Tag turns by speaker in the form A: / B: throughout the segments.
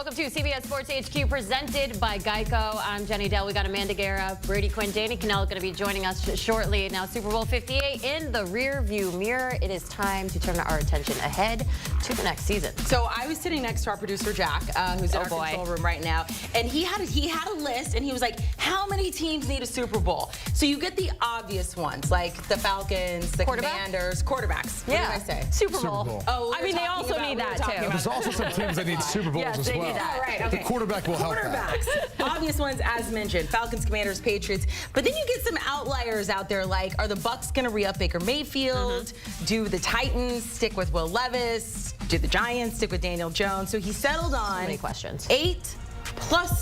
A: Welcome to CBS Sports HQ, presented by Geico. I'm Jenny Dell. We got Amanda Guerra, Brady, Quinn, Kanell going to be joining us shortly. Now, Super Bowl 58 in the rear-view mirror. It is time to turn our attention ahead to the next season.
B: So I was sitting next to our producer Jack, who's in our control room right now, and he had a list, and he was like, "How many teams need a Super Bowl?" So you get the obvious ones, like the Falcons, the Commanders, quarterbacks. What did I say?
A: Super Bowl.
B: Oh,
A: I mean, they also need that too.
C: There's also some teams that need Super Bowls as well.
B: All right, okay.
C: The quarterback will help that.
B: Obvious ones, as mentioned: Falcons, Commanders, Patriots. But then you get some outliers out there, like, are the Bucs going to re-up Baker Mayfield? Do the Titans stick with Will Levis? Do the Giants stick with Daniel Jones? So he settled on
A: So many questions.
B: 8+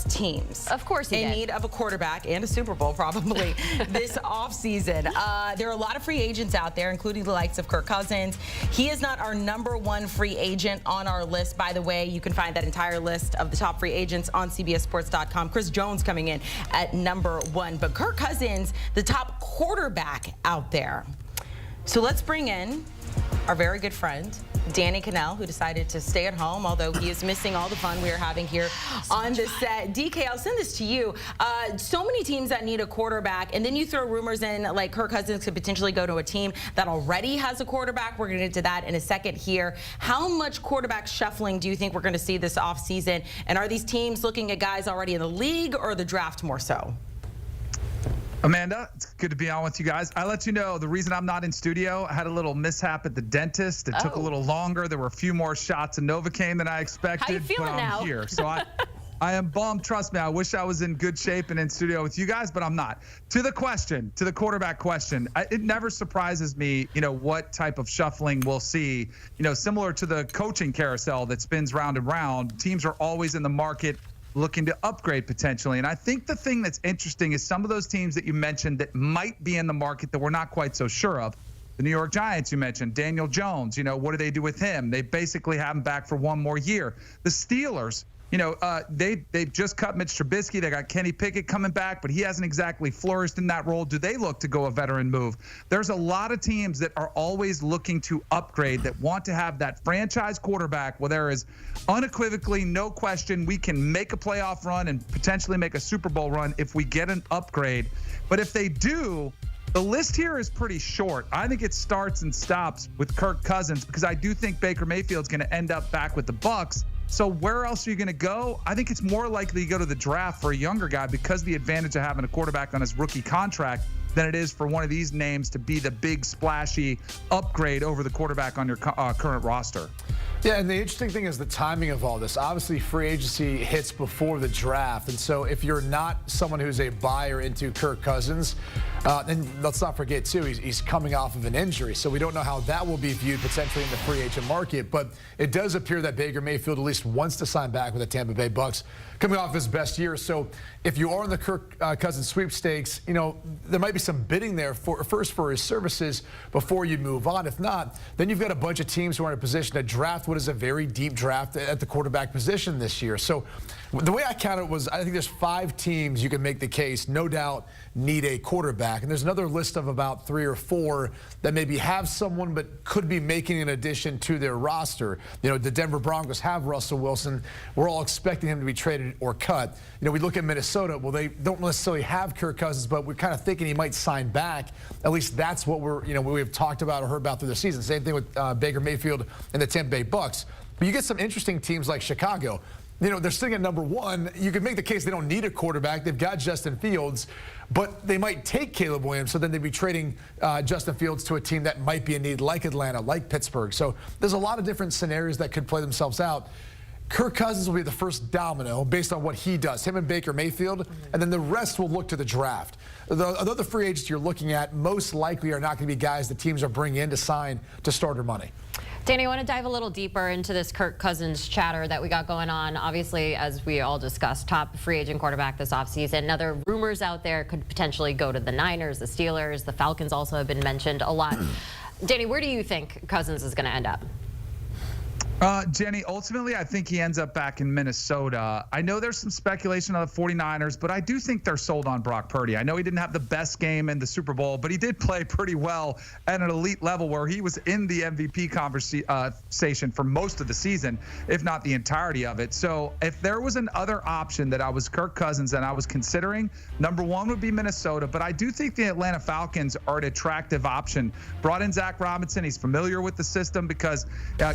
B: teams.
A: Of course he
B: in
A: did.
B: need of a quarterback and a Super Bowl probably this offseason. There are a lot of free agents out there, including the likes of Kirk Cousins. He is not our #1 free agent on our list, by the way. You can find that entire list of the top free agents on CBSSports.com. Chris Jones coming in at #1. But Kirk Cousins, the top quarterback out there. So let's bring in our very good friend, Danny Kanell, who decided to stay at home, although he is missing all the fun we are having here on the set. DK, I'll send this to you. So many teams that need a quarterback, and then you throw rumors in like Kirk Cousins could potentially go to a team that already has a quarterback. We're going to get to that in a second here. How much quarterback shuffling do you think we're going to see this offseason? And are these teams looking at guys already in the league or the draft more so?
D: Amanda, it's good to be on with you guys. I let you know the reason I'm not in studio, I had a little mishap at the dentist. It took a little longer. There were a few more shots of Novocaine than I expected.
A: How you feeling
D: but I'm
A: now?
D: here. So I am bummed. Trust me, I wish I was in good shape and in studio with you guys, but I'm not. To the quarterback question, it never surprises me, what type of shuffling we'll see. Similar to the coaching carousel that spins round and round, teams are always in the market looking to upgrade potentially. And I think the thing that's interesting is some of those teams that you mentioned that might be in the market that we're not quite so sure of. The New York Giants, you mentioned, Daniel Jones, what do they do with him? They basically have him back for one more year. The Steelers, they've just cut Mitch Trubisky. They got Kenny Pickett coming back, but he hasn't exactly flourished in that role. Do they look to go a veteran move? There's a lot of teams that are always looking to upgrade, that want to have that franchise quarterback where there is unequivocally no question we can make a playoff run and potentially make a Super Bowl run if we get an upgrade. But if they do, the list here is pretty short. I think it starts and stops with Kirk Cousins because I do think Baker Mayfield's going to end up back with the Bucs. So where else are you going to go? I think it's more likely to go to the draft for a younger guy because of the advantage of having a quarterback on his rookie contract than it is for one of these names to be the big splashy upgrade over the quarterback on your current roster.
C: Yeah, and the interesting thing is the timing of all this. Obviously, free agency hits before the draft, and so if you're not someone who's a buyer into Kirk Cousins, and let's not forget, too, he's coming off of an injury, so we don't know how that will be viewed potentially in the free agent market, but it does appear that Baker Mayfield at least wants to sign back with the Tampa Bay Bucs coming off his best year. So if you are in the Kirk Cousins sweepstakes, there might be some bidding there first for his services before you move on. If not, then you've got a bunch of teams who are in a position to draft what is a very deep draft at the quarterback position this year. So the way I count it was, I think there's 5 teams you can make the case, no doubt, need a quarterback. And there's another list of about 3 or 4 that maybe have someone but could be making an addition to their roster. The Denver Broncos have Russell Wilson. We're all expecting him to be traded or cut. We look at Minnesota. Well, they don't necessarily have Kirk Cousins, but we're kind of thinking he might sign back. At least that's what we've talked about or heard about through the season. Same thing with Baker Mayfield and the Tampa Bay Bucs. But you get some interesting teams like Chicago. They're sitting at #1. You could make the case they don't need a quarterback. They've got Justin Fields, but they might take Caleb Williams, so then they'd be trading Justin Fields to a team that might be in need, like Atlanta, like Pittsburgh. So there's a lot of different scenarios that could play themselves out. Kirk Cousins will be the first domino based on what he does, him and Baker Mayfield, and then the rest will look to the draft. The other free agents you're looking at most likely are not going to be guys the teams are bringing in to sign to starter money.
A: Danny, I want to dive a little deeper into this Kirk Cousins chatter that we got going on. Obviously, as we all discussed, top free agent quarterback this offseason. Now, there are rumors out there could potentially go to the Niners, the Steelers, the Falcons also have been mentioned a lot. Danny, where do you think Cousins is going to end up?
D: Jenny, ultimately, I think he ends up back in Minnesota. I know there's some speculation on the 49ers, but I do think they're sold on Brock Purdy. I know he didn't have the best game in the Super Bowl, but he did play pretty well at an elite level where he was in the MVP conversation for most of the season, if not the entirety of it. So if there was another option that I was Kirk Cousins and I was considering, number one would be Minnesota, but I do think the Atlanta Falcons are an attractive option. Brought in Zach Robinson. He's familiar with the system because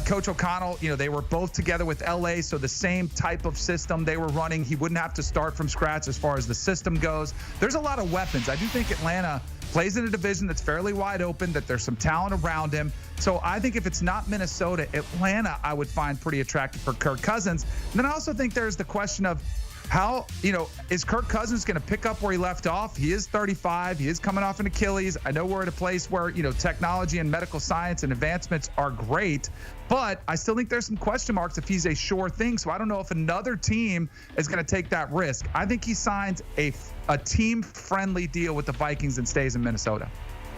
D: Coach O'Connell, they were both together with LA, so the same type of system they were running. He wouldn't have to start from scratch as far as the system goes. There's a lot of weapons. I do think Atlanta plays in a division that's fairly wide open, that there's some talent around him. So I think if it's not Minnesota, Atlanta I would find pretty attractive for Kirk Cousins. And then I also think there's the question of how, is Kirk Cousins going to pick up where he left off? He is 35. He is coming off an Achilles. I know we're at a place where, technology and medical science and advancements are great, but I still think there's some question marks if he's a sure thing. So I don't know if another team is going to take that risk. I think he signs a team-friendly deal with the Vikings and stays in Minnesota.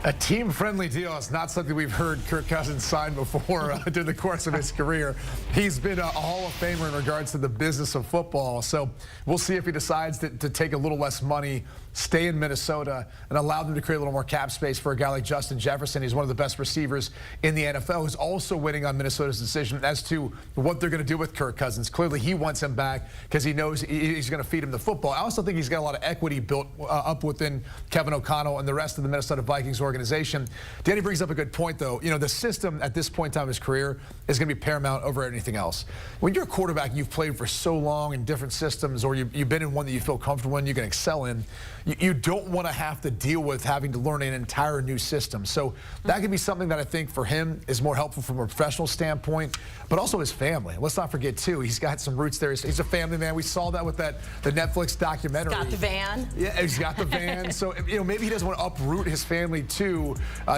C: A team-friendly deal is not something we've heard Kirk Cousins sign before during the course of his career. He's been a Hall of Famer in regards to the business of football. So we'll see if he decides to take a little less money, stay in Minnesota, and allow them to create a little more cap space for a guy like Justin Jefferson. He's one of the best receivers in the NFL, who's also waiting on Minnesota's decision as to what they're going to do with Kirk Cousins. Clearly, he wants him back because he knows he's going to feed him the football. I also think he's got a lot of equity built up within Kevin O'Connell and the rest of the Minnesota Vikings organization. Danny brings up a good point, though. The system at this point in time of his career is going to be paramount over anything else. When you're a quarterback, you've played for so long in different systems, or you've been in one that you feel comfortable in, you can excel in. You don't want to have to deal with having to learn an entire new system. So that could be something that I think for him is more helpful from a professional standpoint, but also his family. Let's not forget, too, he's got some roots there. He's a family man. We saw that with the Netflix documentary.
B: Got the van.
C: Yeah, he's got the van. So, maybe he doesn't want to uproot his family, too,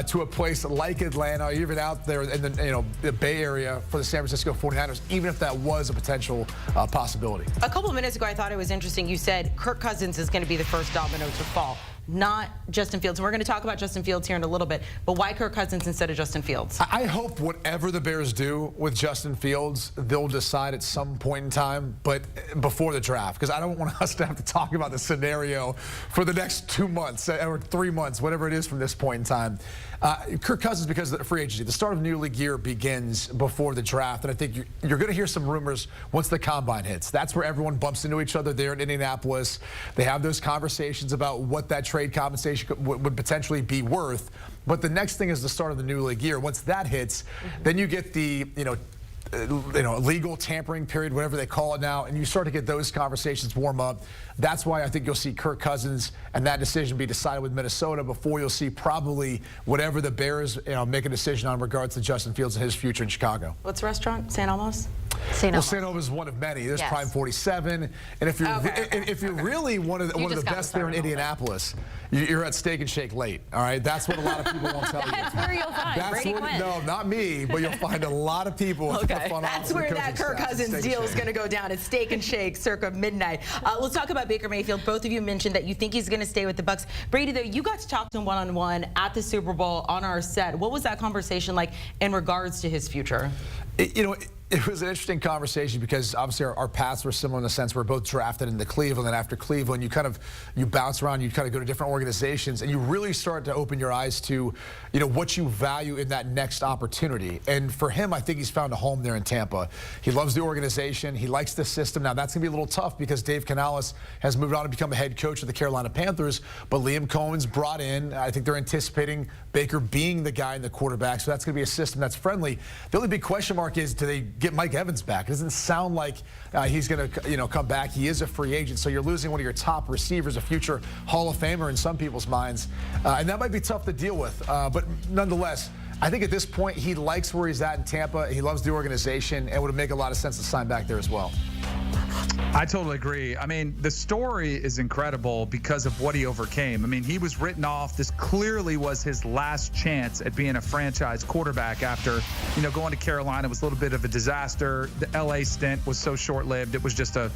C: to a place like Atlanta, or even out there in the Bay Area for the San Francisco 49ers, even if that was a potential possibility.
B: A couple of minutes ago, I thought it was interesting. You said Kirk Cousins is going to be the first domino to fall, not Justin Fields. And we're going to talk about Justin Fields here in a little bit, but why Kirk Cousins instead of Justin Fields?
C: I hope whatever the Bears do with Justin Fields, they'll decide at some point in time, but before the draft, because I don't want us to have to talk about the scenario for the next 2 months or 3 months, whatever it is from this point in time. Kirk Cousins, because of the free agency, the start of the new league year begins before the draft, and I think you're going to hear some rumors once the combine hits. That's where everyone bumps into each other there in Indianapolis. They have those conversations about what that trade compensation would potentially be worth. But the next thing is the start of the new league year. Once that hits, then you get the legal tampering period, whatever they call it now, and you start to get those conversations warm up. That's why I think you'll see Kirk Cousins and that decision be decided with Minnesota before you'll see probably whatever the Bears make a decision on regards to Justin Fields and his future in Chicago.
B: What's the restaurant? San Elmo's?
C: Well, San Elmo's is one of many. There's Prime 47, and if you're really one of the best there in Indianapolis, you're at Steak and Shake late. All right, that's what a lot of people won't tell you.
A: That's where you'll find Brady Quinn.
C: No, not me, but you'll find a lot of people.
B: Okay, that's where that Kirk Cousins deal is going to go down. It's Steak and Shake circa midnight. Let's talk about Baker Mayfield. Both of you mentioned that you think he's going to stay with the Bucs. Brady, though, you got to talk to him one-on-one at the Super Bowl on our set. What was that conversation like in regards to his future?
C: It was an interesting conversation because obviously our paths were similar in the sense we're both drafted into Cleveland, and after Cleveland you bounce around, you kind of go to different organizations, and you really start to open your eyes to what you value in that next opportunity. And for him, I think he's found a home there in Tampa. He loves the organization. He likes the system. Now that's going to be a little tough because Dave Kanell has moved on to become a head coach of the Carolina Panthers, but Liam Cohen's brought in. I think they're anticipating Baker being the guy in the quarterback, so that's going to be a system that's friendly. The only big question mark is, do they get Mike Evans back? It doesn't sound like he's going to come back. He is a free agent, so you're losing one of your top receivers, a future Hall of Famer in some people's minds, and that might be tough to deal with. But nonetheless, I think at this point he likes where he's at in Tampa. He loves the organization, and it would make a lot of sense to sign back there as well.
D: I totally agree. I mean, the story is incredible because of what he overcame. I mean, he was written off. This clearly was his last chance at being a franchise quarterback after, going to Carolina was a little bit of a disaster. The LA stint was so short-lived. It was just a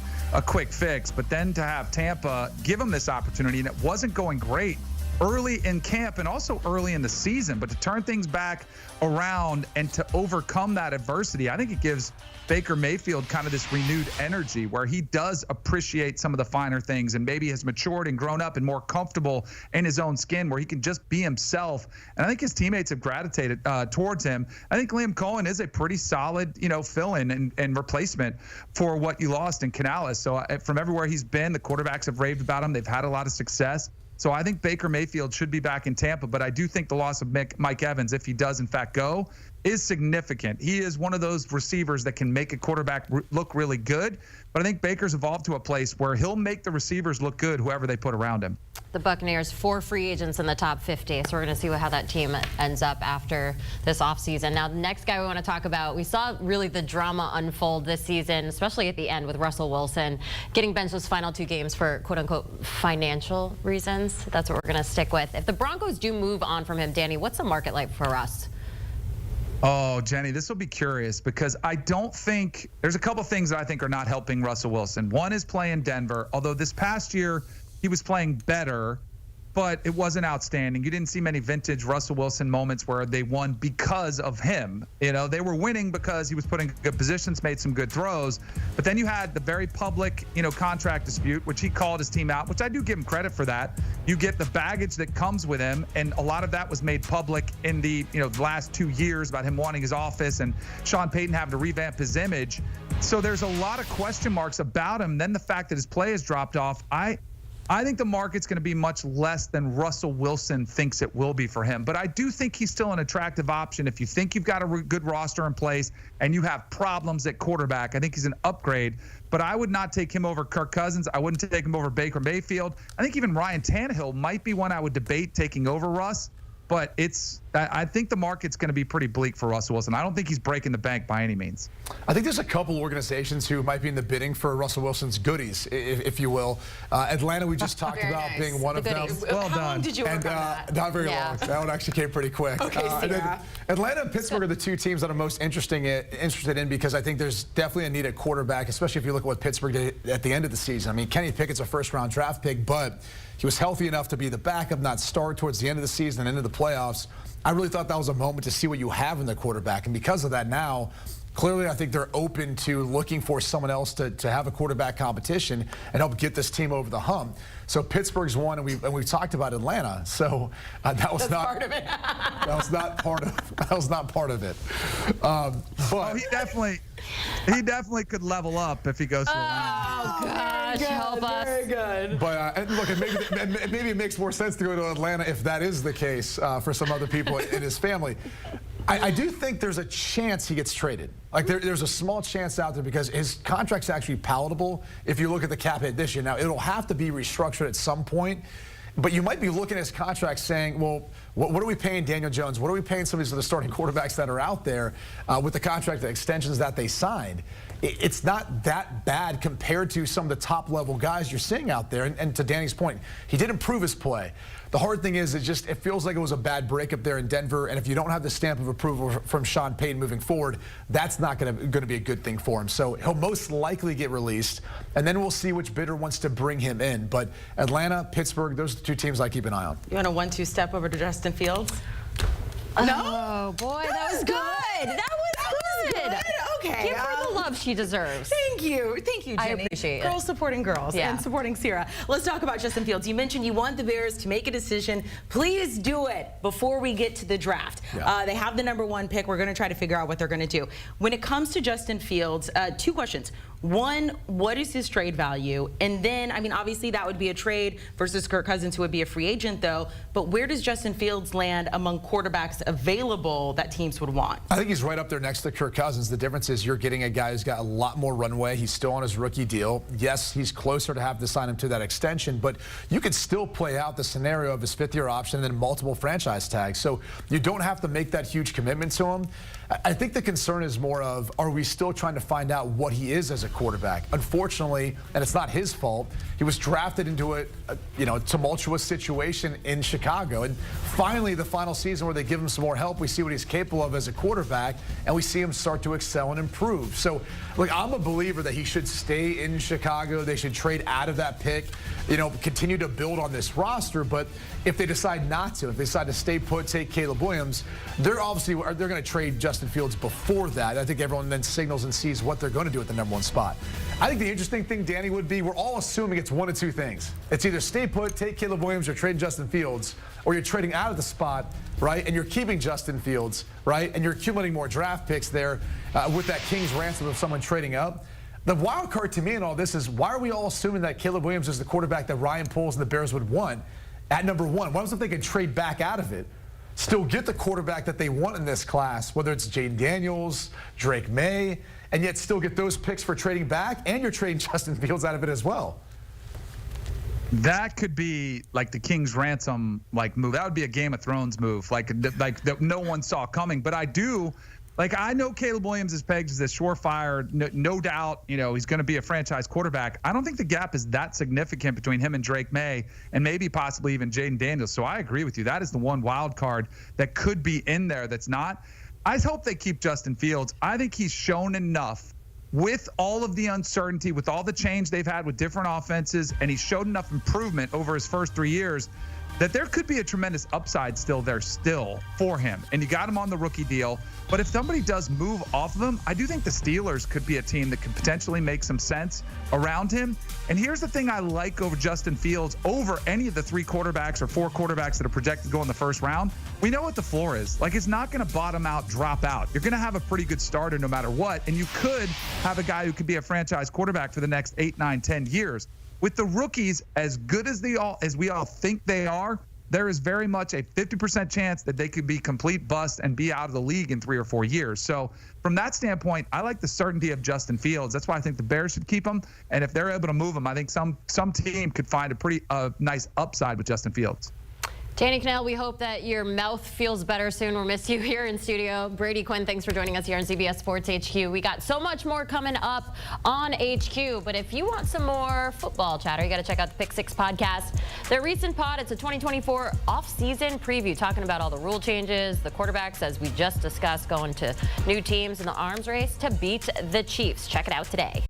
D: quick fix. But then to have Tampa give him this opportunity, and it wasn't going great early in camp and also early in the season. But to turn things back around and to overcome that adversity, I think it gives Baker Mayfield kind of this renewed energy where he does appreciate some of the finer things and maybe has matured and grown up and more comfortable in his own skin where he can just be himself. And I think his teammates have gravitated towards him. I think Liam Cohen is a pretty solid, fill-in and replacement for what you lost in Kanell. So from everywhere he's been, the quarterbacks have raved about him. They've had a lot of success. So I think Baker Mayfield should be back in Tampa, but I do think the loss of Mike Evans, if he does in fact go, is significant. He is one of those receivers that can make a quarterback look really good, but I think Baker's evolved to a place where he'll make the receivers look good, whoever they put around him.
A: The Buccaneers, 4 free agents in the top 50, so we're going to see how that team ends up after this offseason. Now, the next guy we want to talk about, we saw really the drama unfold this season, especially at the end with Russell Wilson getting benched those final 2 games for quote-unquote financial reasons. That's what we're going to stick with. If the Broncos do move on from him, Danny, what's the market like for Russ?
D: Oh, Jenny, this will be curious because I don't think there's a couple things that I think are not helping Russell Wilson. One is playing Denver, although this past year he was playing better, but it wasn't outstanding. You didn't see many vintage Russell Wilson moments where they won because of him. They were winning because he was putting good positions, made some good throws. But then you had the very public, contract dispute, which he called his team out, which I do give him credit for that. You get the baggage that comes with him, and a lot of that was made public in the, last 2 years about him wanting his office and Sean Payton having to revamp his image. So there's a lot of question marks about him. Then the fact that his play has dropped off, I think the market's going to be much less than Russell Wilson thinks it will be for him. But I do think he's still an attractive option. If you think you've got a good roster in place and you have problems at quarterback, I think he's an upgrade. But I would not take him over Kirk Cousins. I wouldn't take him over Baker Mayfield. I think even Ryan Tannehill might be one I would debate taking over Russ. But I think the market's going to be pretty bleak for Russell Wilson. I don't think he's breaking the bank by any means.
C: I think there's a couple organizations who might be in the bidding for Russell Wilson's goodies, if you you will. Atlanta, we just talked about being one of them.
B: Well done. How long did you work on that?
C: Not very long. That one actually came pretty quick.
B: Okay,
C: Atlanta and Pittsburgh are the 2 teams that I'm most interested in because I think there's definitely a need at quarterback, especially if you look at what Pittsburgh did at the end of the season. I mean, Kenny Pickett's a first-round draft pick, but he was healthy enough to be the backup, not start towards the end of the season and into the playoffs. I really thought that was a moment to see what you have in the quarterback. And because of that now, clearly I think they're open to looking for someone else to have a quarterback competition and help get this team over the hump. So Pittsburgh's one, and we've talked about Atlanta. So that was not part of it. That was not part of it. But
D: he definitely could level up if he goes to Atlanta.
A: Oh gosh, help us.
B: Very good.
C: But and look, maybe it makes more sense to go to Atlanta if that is the case for some other people in his family. I do think there's a chance he gets traded. Like there's a small chance out there because his contract's actually palatable if you look at the cap hit this year. Now, it'll have to be restructured at some point, but you might be looking at his contract saying, well, what are we paying Daniel Jones? What are we paying some of the starting quarterbacks that are out there with the contract extensions that they signed? It's not that bad compared to some of the top-level guys you're seeing out there. And to Danny's point, he did improve his play. The hard thing is it feels like it was a bad breakup there in Denver, and if you don't have the stamp of approval from Sean Payton moving forward, that's not going to be a good thing for him. So he'll most likely get released, and then we'll see which bidder wants to bring him in. But Atlanta, Pittsburgh, those are the 2 teams I keep an eye on.
B: You want a 1-2 step over to Justin Fields?
A: No?
B: Oh,
A: boy, that was good. That was good.
B: Okay.
A: Give her the love she deserves.
B: Thank you, Jenny.
A: I appreciate it.
B: Girls supporting girls and supporting Sierra. Let's talk about Justin Fields. You mentioned you want the Bears to make a decision. Please do it before we get to the draft. Yeah. They have the #1 pick. We're going to try to figure out what they're going to do. When it comes to Justin Fields, 2 questions. One, what is his trade value? And then, I mean, obviously that would be a trade versus Kirk Cousins, who would be a free agent, though. But where does Justin Fields land among quarterbacks available that teams would want?
C: I think he's right up there next to Kirk Cousins. The difference is you're getting a guy who's got a lot more runway. He's still on his rookie deal. Yes, he's closer to have to sign him to that extension, but you could still play out the scenario of his 5th-year option and then multiple franchise tags. So you don't have to make that huge commitment to him. I think the concern is more of, are we still trying to find out what he is as a quarterback? Unfortunately, and it's not his fault, he was drafted into a tumultuous situation in Chicago. And finally, the final season where they give him some more help, we see what he's capable of as a quarterback, and we see him start to excel and improve. So, look, I'm a believer that he should stay in Chicago. They should trade out of that pick, continue to build on this roster. But if they decide not to, if they decide to stay put, take Caleb Williams, they're going to trade Justin Fields before that. I think everyone then signals and sees what they're going to do at the #1 spot. I think the interesting thing, Danny, would be we're all assuming it's one of two things. It's either stay put, take Caleb Williams, or trade Justin Fields, or you're trading out of the spot, right, and you're keeping Justin Fields, right, and you're accumulating more draft picks there with that king's ransom of someone trading up. The wild card to me in all this is, why are we all assuming that Caleb Williams is the quarterback that Ryan Poles and the Bears would want at #1? What if they could trade back out of it, still get the quarterback that they want in this class, whether it's Jaden Daniels, Drake May, and yet still get those picks for trading back, and you're trading Justin Fields out of it as well?
D: That could be like the King's ransom move. That would be a Game of Thrones move, like that no one saw coming. But I know Caleb Williams is pegged as this surefire, no doubt, he's going to be a franchise quarterback. I don't think the gap is that significant between him and Drake May, and maybe possibly even Jaden Daniels. So I agree with you. That is the one wild card that could be in there that's not. I hope they keep Justin Fields. I think he's shown enough with all of the uncertainty, with all the change they've had with different offenses, and he's showed enough improvement over his first 3 years that there could be a tremendous upside still for him. And you got him on the rookie deal. But if somebody does move off of him, I do think the Steelers could be a team that could potentially make some sense around him. And here's the thing I like over Justin Fields, over any of the 3 quarterbacks or 4 quarterbacks that are projected to go in the first round. We know what the floor is. It's not going to bottom out, drop out. You're going to have a pretty good starter no matter what. And you could have a guy who could be a franchise quarterback for the next 8, 9, 10 years. With the rookies, as good as we all think they are, there is very much a 50% chance that they could be complete bust and be out of the league in 3 or 4 years. So from that standpoint, I like the certainty of Justin Fields. That's why I think the Bears should keep him. And if they're able to move him, I think some team could find a pretty nice upside with Justin Fields.
A: Danny Kanell, we hope that your mouth feels better soon. We'll miss you here in studio. Brady Quinn, thanks for joining us here on CBS Sports HQ. We got so much more coming up on HQ, but if you want some more football chatter, you got to check out the Pick 6 podcast. Their recent pod, it's a 2024 off-season preview, talking about all the rule changes, the quarterbacks, as we just discussed, going to new teams in the arms race to beat the Chiefs. Check it out today.